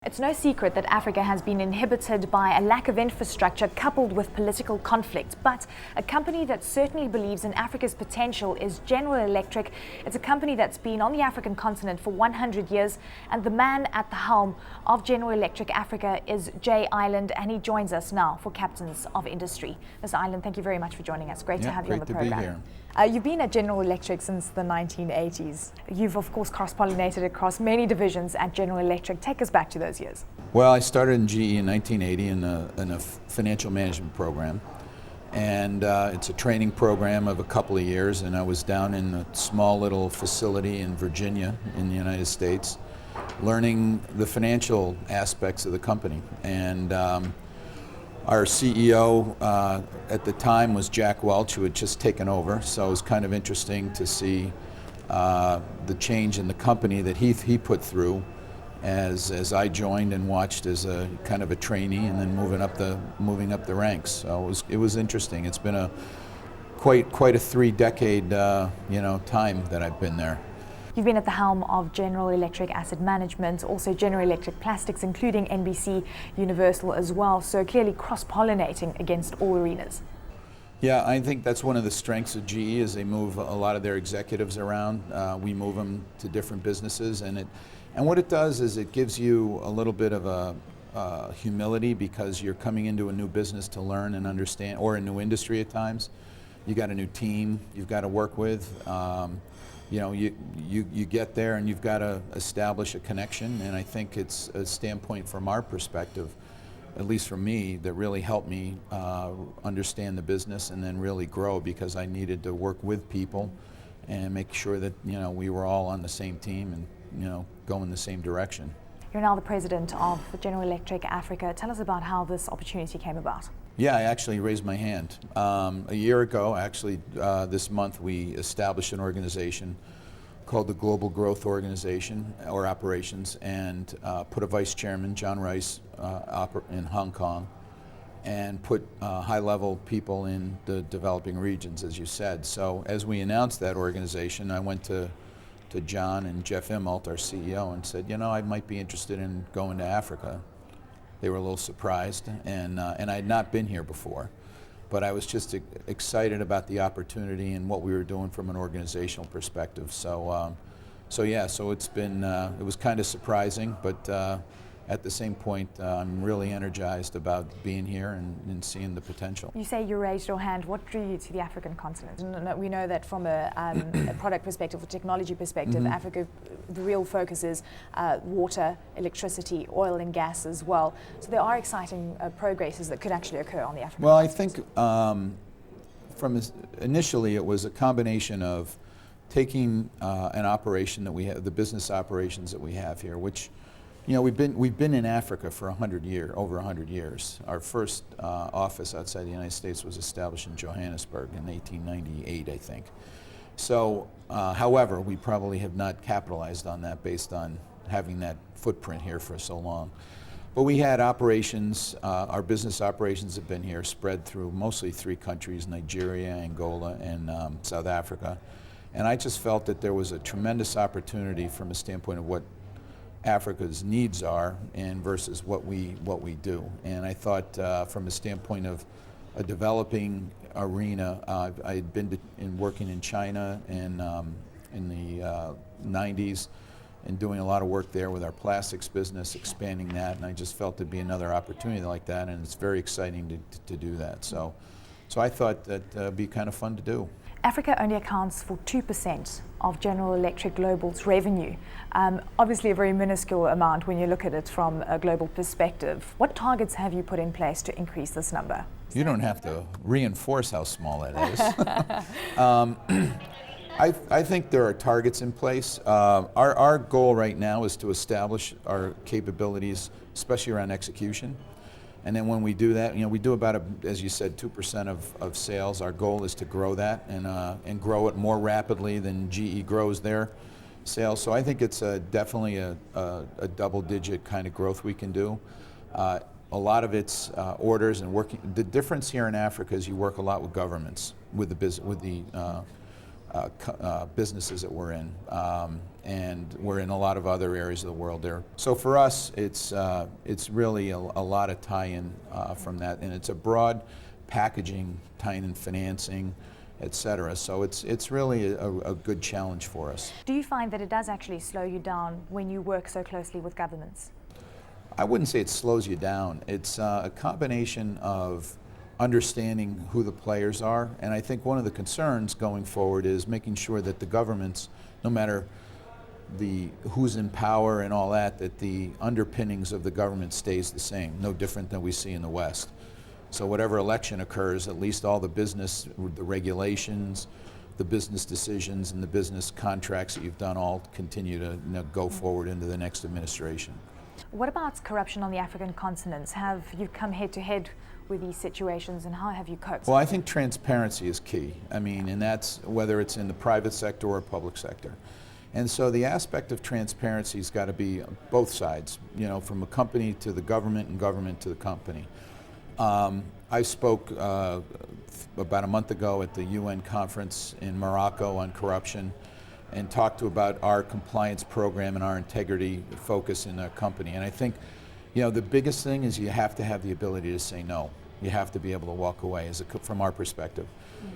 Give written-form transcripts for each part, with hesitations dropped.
It's no secret that Africa has been inhibited by a lack of infrastructure coupled with political conflict. But a company that certainly believes in Africa's potential is General Electric. It's a company that's been on the African continent for 100 years. And the man at the helm of General Electric Africa is Jay Ireland. And he joins us now for Captains of Industry. Mr. Ireland, thank you very much for joining us. Great to have you on the program. Great to be here. You've been at General Electric since the 1980s. You've, of course, cross-pollinated across many divisions at General Electric. Take us back to those years. Well, I started in GE in 1980 in a financial management program. And it's a training program of a couple of years. And I was down in a small little facility in Virginia in the United States, learning the financial aspects of the company. And our CEO at the time was Jack Welch, who had just taken over, so it was kind of interesting to see the change in the company that he put through as I joined and watched as a kind of a trainee and then moving up the ranks. So it was interesting. It's been a quite a 3-decade time that I've been there. You've been at the helm of General Electric Asset Management, also General Electric Plastics, including NBC Universal as well, so clearly cross-pollinating against all arenas. Yeah, I think that's one of the strengths of GE is they move a lot of their executives around. We move them to different businesses, and what it does is it gives you a little bit of a humility because you're coming into a new business to learn and understand, or a new industry at times. You got a new team you've got to work with. You get there and you've got to establish a connection, and I think it's a standpoint from our perspective, at least for me, that really helped me understand the business and then really grow, because I needed to work with people and make sure that we were all on the same team and go in the same direction. You're now the president of General Electric Africa. Tell us about how this opportunity came about. Yeah, I actually raised my hand. A year ago, actually, this month, we established an organization called the Global Growth Organization, or Operations, and put a vice chairman, John Rice, in Hong Kong, and put high-level people in the developing regions, as you said. So as we announced that organization, I went to John and Jeff Immelt, our CEO, and said, I might be interested in going to Africa. They were a little surprised, and I had not been here before, but I was just excited about the opportunity and what we were doing from an organizational perspective. So it's been it was kind of surprising, but at the same point, I'm really energized about being here and seeing the potential. You say you raised your hand. What drew you to the African continent? And we know that from a product perspective, a technology perspective, Africa, the real focus is water, electricity, oil and gas as well. So there are exciting progresses that could actually occur on the African continent. I think initially it was a combination of taking an operation that we have, the business operations that we have here, which we've been in Africa for over 100 years. Our first office outside the United States was established in Johannesburg in 1898, I think. So, however, we probably have not capitalized on that based on having that footprint here for so long. But we had operations, our business operations have been here, spread through mostly 3 countries, Nigeria, Angola, and South Africa. And I just felt that there was a tremendous opportunity from a standpoint of what Africa's needs are and versus what we do. And I thought from a standpoint of a developing arena, I had been working in China and in the 90s and doing a lot of work there with our plastics business, expanding that, and I just felt there'd be another opportunity like that, and it's very exciting to do that. So I thought that it'd be kind of fun to do. Africa only accounts for 2% of General Electric Global's revenue. Obviously a very minuscule amount when you look at it from a global perspective. What targets have you put in place to increase this number? You don't have to reinforce how small that is. I think there are targets in place. Our goal right now is to establish our capabilities, especially around execution. And then when we do that, we do about, as you said, 2% of sales. Our goal is to grow that and grow it more rapidly than GE grows their sales. So I think it's definitely a double-digit kind of growth we can do. A lot of it's orders and working. The difference here in Africa is you work a lot with governments, with the businesses that we're in, and we're in a lot of other areas of the world there. So for us, it's really a lot of tie-in from that, and it's a broad packaging, tie-in and financing, et cetera. So it's really a good challenge for us. Do you find that it does actually slow you down when you work so closely with governments? I wouldn't say it slows you down. It's a combination of understanding who the players are, and I think one of the concerns going forward is making sure that the governments, no matter who's in power and all that the underpinnings of the government stays the same, no different than we see in the West. So whatever election occurs, at least all the business, the regulations, the business decisions, and the business contracts that you've done all continue to go forward into the next administration. What about corruption on the African continent? Have you come head to head with these situations, and how have you coped? Well, I think transparency is key. I mean, and that's whether it's in the private sector or public sector. And so the aspect of transparency has got to be both sides, from a company to the government and government to the company. I spoke about a month ago at the UN conference in Morocco on corruption and talked about our compliance program and our integrity focus in our company. And I think, the biggest thing is you have to have the ability to say no. You have to be able to walk away from our perspective.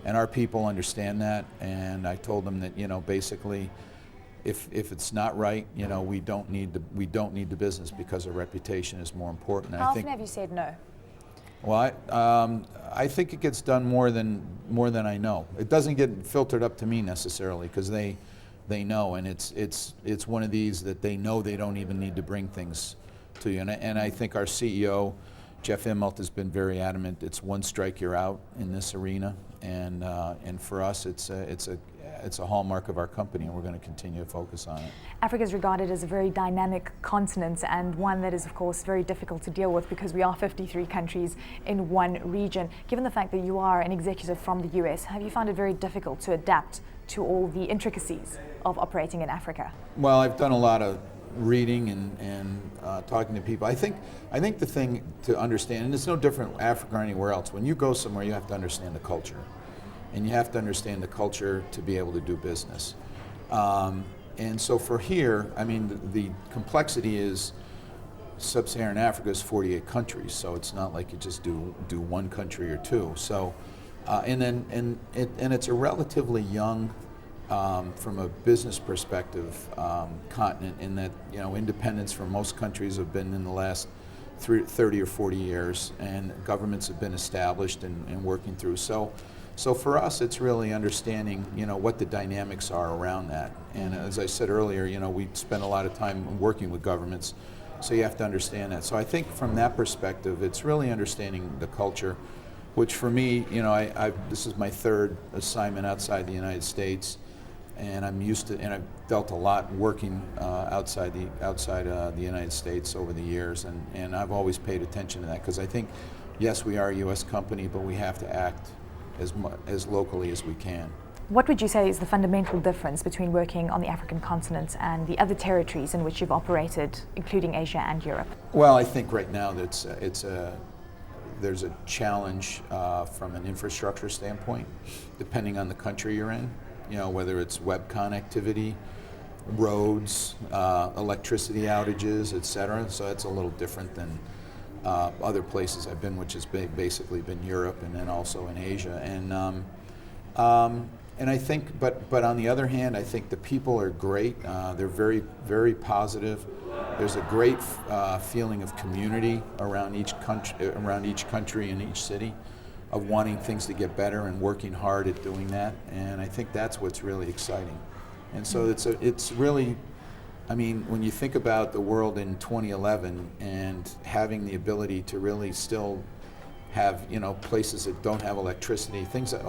And our people understand that, and I told them that, basically, if it's not right, we don't need the business because our reputation is more important. How often have you said no? Well, I think it gets done more than I know. It doesn't get filtered up to me necessarily because they know, and it's one of these that they know they don't even need to bring things to you. And I think our CEO, Jeff Immelt, has been very adamant. It's one strike you're out in this arena, and for us, it's a hallmark of our company, and we're going to continue to focus on it. Africa is regarded as a very dynamic continent, and one that is, of course, very difficult to deal with because we are 53 countries in one region. Given the fact that you are an executive from the US, have you found it very difficult to adapt to all the intricacies of operating in Africa? Well, I've done a lot of reading and talking to people. I think the thing to understand, and it's no different Africa or anywhere else, when you go somewhere, you have to understand the culture. And you have to understand the culture to be able to do business. And so for here, I mean, the complexity is sub-Saharan Africa is 48 countries, so it's not like you just do one country or two. So, and it's a relatively young, from a business perspective, continent in that, independence from most countries have been in the last 30 or 40 years, and governments have been established and working through. So for us, it's really understanding, what the dynamics are around that. And as I said earlier, we spend a lot of time working with governments, so you have to understand that. So I think from that perspective, it's really understanding the culture, which for me, this is my third assignment outside the United States, and I'm used to, and I've dealt a lot working outside the United States over the years, and I've always paid attention to that because I think, yes, we are a U.S. company, but we have to act as locally as we can. What would you say is the fundamental difference between working on the African continent and the other territories in which you've operated, including Asia and Europe? Well, I think right now there's a challenge from an infrastructure standpoint, depending on the country you're in. Whether it's web connectivity, roads, electricity outages, et cetera. So that's a little different than other places I've been, which has basically been Europe and then also in Asia. And I think, but on the other hand, I think the people are great. They're very, very positive. There's a great feeling of community around each country and each city, of wanting things to get better and working hard at doing that. And I think that's what's really exciting. And so it's really, I mean, when you think about the world in 2011 and having the ability to really still have, places that don't have electricity, things that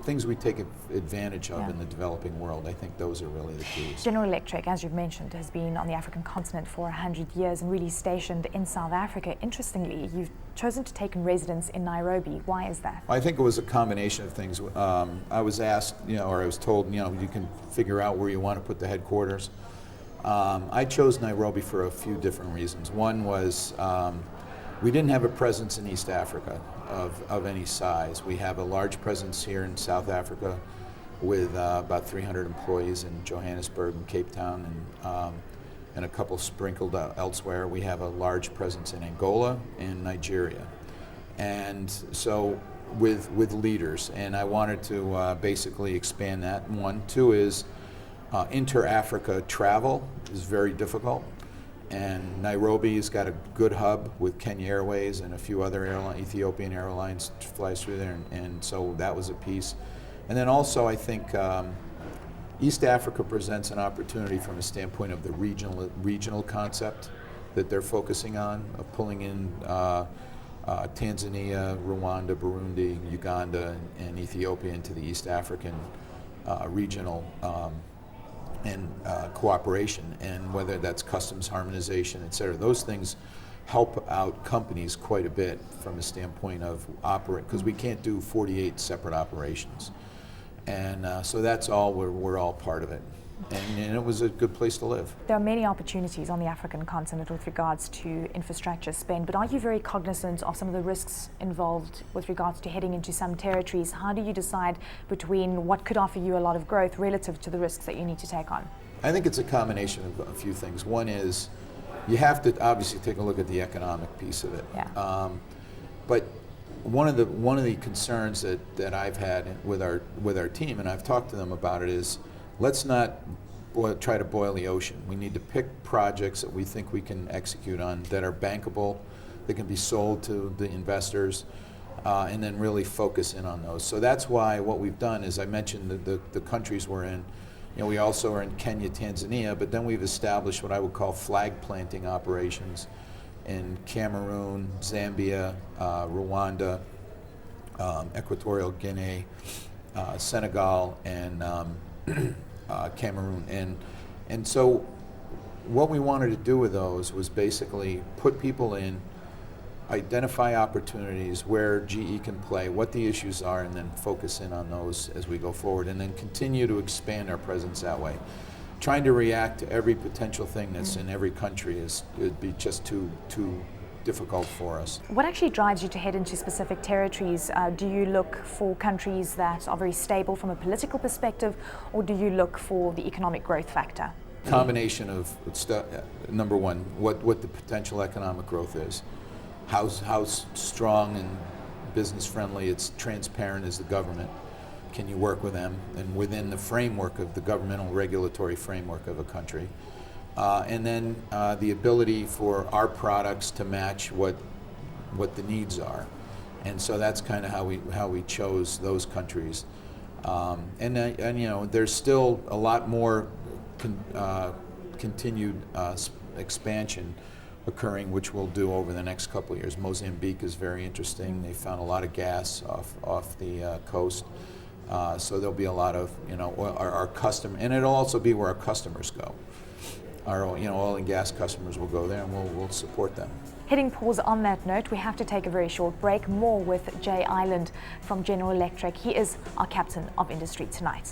things we take advantage of in the developing world, I think those are really the keys. General Electric, as you've mentioned, has been on the African continent for 100 years and really stationed in South Africa. Interestingly, you've chosen to take residence in Nairobi. Why is that? I think it was a combination of things. I was asked, or I was told, you can figure out where you want to put the headquarters. I chose Nairobi for a few different reasons. One was we didn't have a presence in East Africa of any size. We have a large presence here in South Africa, with about 300 employees in Johannesburg and Cape Town, and a couple sprinkled elsewhere. We have a large presence in Angola and Nigeria. And so with leaders, and I wanted to basically expand that. One. Two is inter-Africa travel is very difficult. And Nairobi's got a good hub with Kenya Airways and a few other Ethiopian Airlines flies through there, and so that was a piece. And then also I think East Africa presents an opportunity from a standpoint of the regional concept that they're focusing on, of pulling in Tanzania, Rwanda, Burundi, Uganda, and Ethiopia into the East African regional and cooperation, and whether that's customs harmonization, et cetera. Those things help out companies quite a bit from a standpoint of operate, because we can't do 48 separate operations. And so that's all, we're all part of it. And it was a good place to live. There are many opportunities on the African continent with regards to infrastructure spend, but are you very cognizant of some of the risks involved with regards to heading into some territories? How do you decide between what could offer you a lot of growth relative to the risks that you need to take on? I think it's a combination of a few things. One is you have to obviously take a look at the economic piece of it. Yeah. But one of the concerns that I've had with our team, and I've talked to them about it, is let's not try to boil the ocean. We need to pick projects that we think we can execute on, that are bankable, that can be sold to the investors, and then really focus in on those. So that's why what we've done is, I mentioned the countries we're in. You know, we also are in Kenya, Tanzania, but then we've established what I would call flag planting operations in Cameroon, Zambia, Rwanda, Equatorial Guinea, Senegal, and Cameroon. And so what we wanted to do with those was basically put people in, identify opportunities where GE can play, what the issues are, and then focus in on those as we go forward, and then continue to expand our presence that way. Trying to react to every potential thing that's in every country would be just too difficult for us. What actually drives you to head into specific territories? Do you look for countries that are very stable from a political perspective, or do you look for the economic growth factor? Combination of number one, what the potential economic growth is, how strong and business friendly, it's transparent as the government. Can you work with them and within the framework of the governmental regulatory framework of a country? And then the ability for our products to match what the needs are. And so that's kind of how we chose those countries. And you know, there's still a lot more continued expansion occurring, which we'll do over the next couple of years. Mozambique is very interesting. They found a lot of gas off the coast. So there'll be a lot of, you know, our customer, and it'll also be where our customers go. Our, you know, oil and gas customers will go there, and we'll support them. Hitting pause on that note, we have to take a very short break. More with Jay Ireland from General Electric. He is our Captain of Industry tonight.